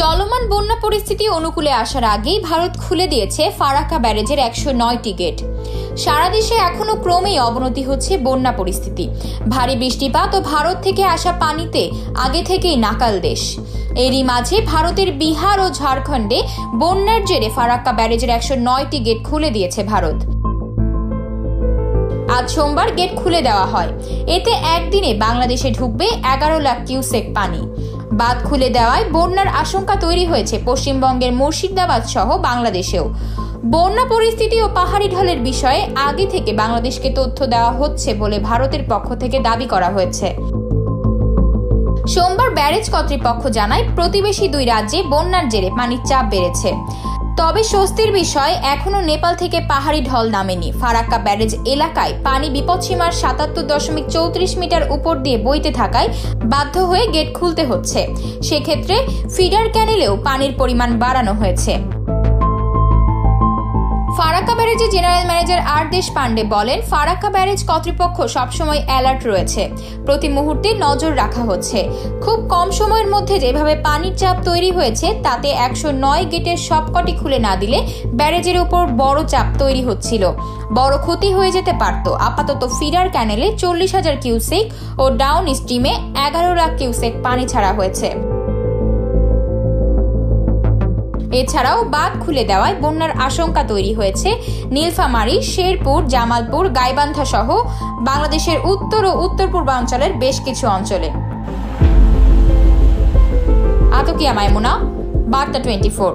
চলমান বন্যা পরিস্থিতি অনুকূলে আসার আগেই ভারত খুলে দিয়েছে ফারাক্কা ব্যারেজের 109টি গেট। সারা দেশে এখনো ক্রমেই অবনতি হচ্ছে বন্যা পরিস্থিতি। ভারী বৃষ্টিপাত ও ভারত থেকে আসা পানিতে আগে থেকেই নাকাল দেশ। এরই মাঝে ভারতের বিহার ও ঝাড়খণ্ডে বন্যার জেরে ফারাক্কা ব্যারেজের 109টি গেট খুলে দিয়েছে ভারত। আজ সোমবার গেট খুলে দেওয়া হয়। এতে একদিনে বাংলাদেশে ঢুকবে 11 লাখ কিউসেক পানি। বাঁধ খুলে দেওয়ায় বন্যার আশঙ্কা তৈরি হয়েছে পশ্চিমবঙ্গের মুর্শিদাবাদ সহ বাংলাদেশেও। বন্যা পরিস্থিতি ও পাহাড়ি ঢলের বিষয়ে আগে থেকে বাংলাদেশকে তথ্য দেওয়া হচ্ছে বলে ভারতের পক্ষ থেকে দাবি করা হয়েছে। সোমবার ব্যারেজ কর্তৃপক্ষ জানায়, প্রতিবেশী দুই রাজ্যে বন্যার জেরে পানির চাপ বেড়েছে। তবে স্বস্তির বিষয়, এখনো নেপাল থেকে পাহাড়ি ঢল নামেনি। ফারাক্কা ব্যারেজ এলাকায় পানি বিপদসীমার 77.34 মিটার উপর দিয়ে বইতে থাকায় বাধ্য হয়ে গেট খুলতে হচ্ছে। সেক্ষেত্রে ফিডার ক্যানেলেও পানির পরিমাণ বাড়ানো হয়েছে। ফারাক্কা ব্যারেজের জেনারেল ম্যানেজার আর দেশপান্ডে বলেন, ফারাক্কা ব্যারেজ কর্তৃপক্ষ সবসময় অ্যালার্ট রয়েছে, প্রতি মুহূর্তে নজর রাখা হচ্ছে। খুব কম সময়ের মধ্যে যেভাবে পানির চাপ তৈরি হয়েছে তাতে 109 গেটের সবকটি খুলে না দিলে ব্যারেজের উপর বড় চাপ তৈরি হচ্ছিল, বড় ক্ষতি হয়ে যেতে পারত। আপাতত ফিডার ক্যানেলে 40,000 কিউসেক ও ডাউন স্ট্রিমে 11 লাখ কিউসেক পানি ছাড়া হয়েছে। এছাড়াও বাঁধ খুলে দেওয়ায় বন্যার আশঙ্কা তৈরি হয়েছে নীলফামারী, শেরপুর, জামালপুর, গাইবান্ধা সহ বাংলাদেশের উত্তর ও উত্তর পূর্বাঞ্চলের বেশ কিছু অঞ্চলে। আতকিয়া মাইমুনা, বার্তা 24।